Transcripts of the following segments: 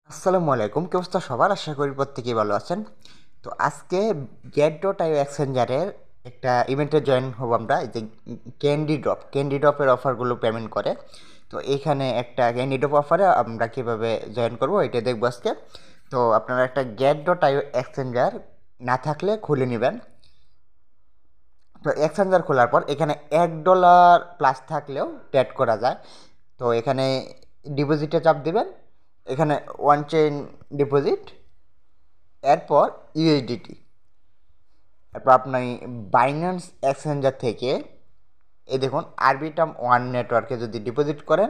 আসসালামু আলাইকুম, কি অবস্থা সবার? আশা করি প্রত্যেকেই ভালো আছেন। তো আজকে গেট.আইও এক্সচেঞ্জারের একটা ইভেন্টে জয়েন হব আমরা। এই যে ক্যান্ডি ড্রপের অফারগুলো পেমেন্ট করে। তো এইখানে একটা ক্যান্ডি ড্রপ অফারে আমরা কীভাবে জয়েন করব এটা দেখবো আজকে। তো আপনারা একটা গেট.আইও এক্সচেঞ্জার না থাকলে খুলে নেবেন। তো এক্সচেঞ্জার খোলার পর এখানে $1 প্লাস থাকলেও ট্রেড করা যায়। তো এখানে ডিপোজিটে চাপ দিবেন, এখানে ওয়ান চেইন ডিপোজিট, এরপর ইউএসডিটি, এরপর আপনি বাইন্যান্স এক্সচেঞ্জার থেকে এই দেখুন আরবিটাম ওয়ান নেটওয়ার্কে যদি ডিপোজিট করেন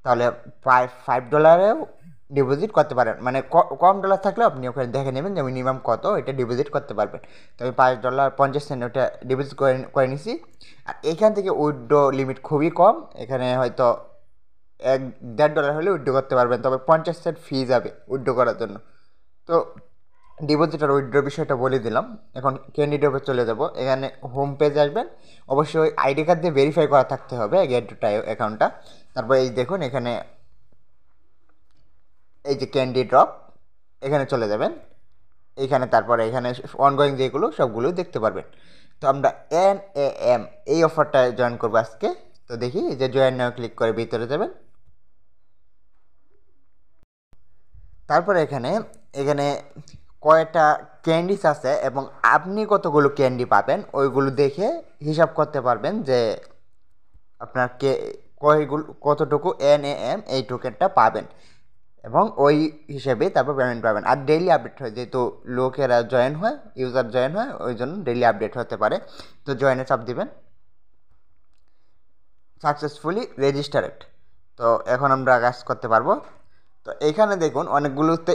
তাহলে প্রায় $5 ডিপোজিট করতে পারেন। মানে কম ডলার থাকলেও আপনি ওখানে দেখে নেবেন যে মিনিমাম কত এটা ডিপোজিট করতে পারবেন। তো আমি $5.50 ওটা ডিপোজিট করে নিছি। আর এখান থেকে উইথড্র লিমিট খুবই কম, এখানে হয়তো $1.5 হলে উইথড্র করতে পারবেন, তবে 50 সেন্ট ফি যাবে উইথড্র করার জন্য। তো ডিপোজিট আর উইথড্র বিষয়টা বলে দিলাম। এখন ক্যান্ডিডেটে চলে যাব, এখানে হোম পেজে আসবেন। অবশ্যই আইডি কার্ড দিয়ে ভেরিফাই করা থাকতে হবে গেট.আইও অ্যাকাউন্টটা। তারপর এই দেখুন এখানে এই যে ক্যান্ডি ড্রপ, এখানে চলে যাবেন। এইখানে তারপরে এখানে অনগোয়িং যেগুলো সবগুলো দেখতে পারবেন। তো আমরা NAM এই অফারটায় জয়েন করবো আজকে। তো দেখি এই যে জয়েন নাও ক্লিক করে ভিতরে যাবেন। তারপরে এখানে এখানে কয়টা ক্যান্ডিস আছে এবং আপনি কতগুলো ক্যান্ডি পাবেন ওইগুলো দেখে হিসাব করতে পারবেন যে আপনার কতটুকু NAM এই টোকেনটা পাবেন, এবং ওই হিসেবে তারপর পেমেন্ট পাবেন। আর ডেইলি আপডেট হয়, যেহেতু লোকেরা জয়েন হয়, ইউজার জয়েন হয়, ওই জন্য ডেইলি আপডেট হতে পারে। তো জয়েনে চাপ দিবেন, সাকসেসফুলি রেজিস্টারেড। তো এখন আমরা কাজ করতে পারবো। তো এইখানে দেখুন অনেকগুলোতে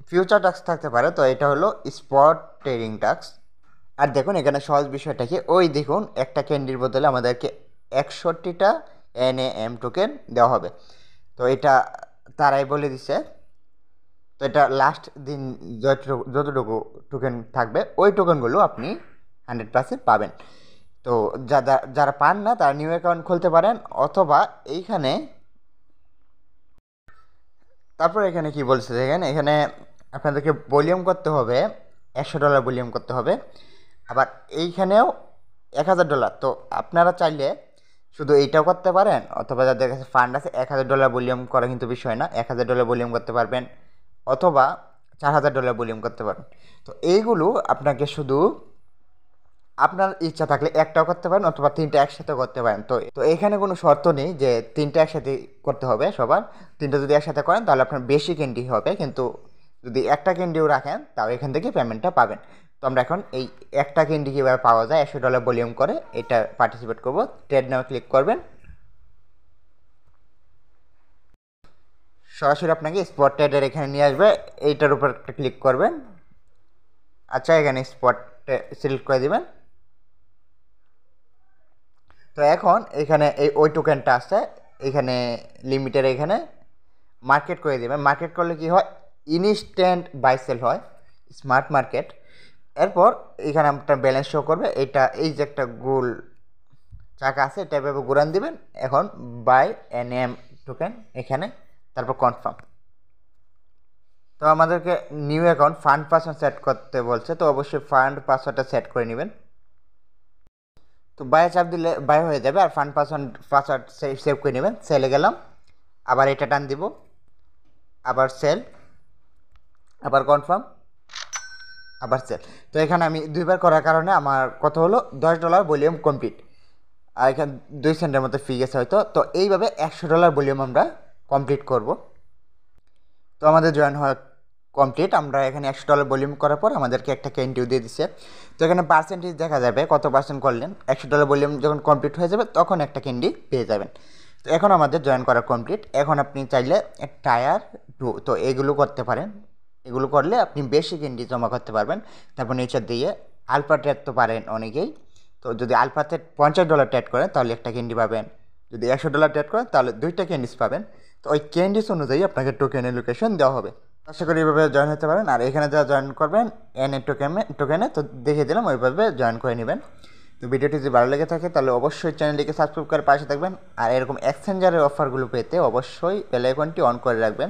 ফিউচার টাস্ক থাকতে পারে, তো এটা হলো স্পট ট্রেডিং টাস্ক। আর দেখুন এখানে সহজ বিষয়টা কি, ওই দেখুন একটা ক্যান্ডির বদলে আমাদেরকে 61টা NAM টোকেন দেওয়া হবে। তো এটা তারাই বলে দিছে। তো এটা লাস্ট দিন যতটুকু টোকেন থাকবে ওই টোকেনগুলো আপনি 100% পাবেন। তো যারা পান না তারা নিউ অ্যাকাউন্ট খুলতে পারেন, অথবা এইখানে তারপর এখানে কি বলছে দেখেন, এখানে আপনাদেরকে ভলিউম করতে হবে, $100 ভলিউম করতে হবে। আবার এইখানেও $1000। তো আপনারা চাইলে শুধু এইটাও করতে পারেন, অথবা যাদের কাছে ফান্ড আছে $1000 ভলিউম করা কিন্তু বিষয় না, $1000 ভলিউম করতে পারবেন, অথবা $4000 ভলিউম করতে পারেন। তো এইগুলো আপনাকে শুধু আপনার ইচ্ছা থাকলে একটাও করতে পারেন, অথবা তিনটা একসাথে করতে পারেন। তো তো এখানে কোনো শর্ত নেই যে তিনটা একসাথে করতে হবে সবার। তিনটা যদি একসাথে করেন তাহলে আপনার বেশি ক্যান্ডি হবে, কিন্তু যদি একটা ক্যান্ডিও রাখেন তাও এখান থেকে পেমেন্টটা পাবেন। তো আমরা এখন এই একটা ক্যান্ডি কীভাবে পাওয়া যায় $100 ভলিউম করে এটা পার্টিসিপেট করবো। ট্রেড নাও ক্লিক করবেন, সরাসরি আপনাকে স্পট ট্রেডের এখানে নিয়ে আসবে। এইটার উপর একটা ক্লিক করবেন। আচ্ছা, এখানে স্পট সিলেক্ট করে দেবেন। তো এখন এখানে ওই টোকেনটা আছে, এখানে লিমিটের এখানে মার্কেট করে দেবেন। মার্কেট করলে কি হয়, ইনস্ট্যান্ট বাই সেল হয়, স্মার্ট মার্কেট। এরপর এখানে আপনার ব্যালেন্স শো করবে, এটা এই যে একটা গোল চাকা আছে এটা এভাবে ঘুরান দিবেন। এখন বাই NAM টোকেন এখানে, তারপর কনফার্ম। তো আমাদেরকে new account fund password set করতে বলছে, তো অবশ্যই ফান্ড পাসওয়ার্ডটা সেট করে নেবেন। তো বাই চাপ দিলে বাই হয়ে যাবে, আর ফান্ড পাসওয়ার্ড সেভ করে নেবেন। সেলে গেলাম, আবার এটা টান দিব, আবার সেল, আবার কনফার্ম, আবার সেল। তো এখানে আমি দুইবার করার কারণে আমার কত হলো, $10 ভলিউম কমপ্লিট। আর এখানে 2 সেন্টের মতো ফি গেছে হয়তো। তো এইভাবে $100 ভলিউম আমরা কমপ্লিট করব। তো আমাদের জয়েন হওয়া কমপ্লিট। আমরা এখানে $100 ভলিউম করার পর আমাদেরকে একটা ক্যান্ডিও দিয়ে দিচ্ছে। তো এখানে পার্সেন্টেজ দেখা যাবে কত পার্সেন্ট করলেন। $100 ভলিউম যখন কমপ্লিট হয়ে যাবে তখন একটা ক্যান্ডি পেয়ে যাবেন। তো এখন আমাদের জয়েন করা কমপ্লিট। এখন আপনি চাইলে টায়ার 2 তো এগুলো করতে পারেন। এগুলো করলে আপনি বেশি ক্যান্ডি জমা করতে পারবেন। তারপর নিচের দিয়ে আলফা ট্রেড তো পারেন অনেকেই। তো যদি আলফাতে $50 ট্রেড করেন তাহলে একটা ক্যান্ডি পাবেন, যদি $100 ট্রেড করেন তাহলে দুইটা ক্যান্ডিস পাবেন। তো ওই ক্যান্ডিস অনুযায়ী আপনাকে টোকেনের লোকেশন দেওয়া হবে। আশা করি এইভাবে জয়েন হতে পারেন। আর এখানে যারা জয়েন করবেন টোকেনে তো দেখিয়ে দিলাম, ওইভাবে জয়েন করে নেবেন। তো ভিডিওটি যদি ভালো লেগে থাকে তাহলে অবশ্যই চ্যানেলটিকে সাবস্ক্রাইব করে পাশে থাকবেন। আর এরকম এক্সচেঞ্জারের অফারগুলো পেতে অবশ্যই বেল আইকনটি অন করে রাখবেন।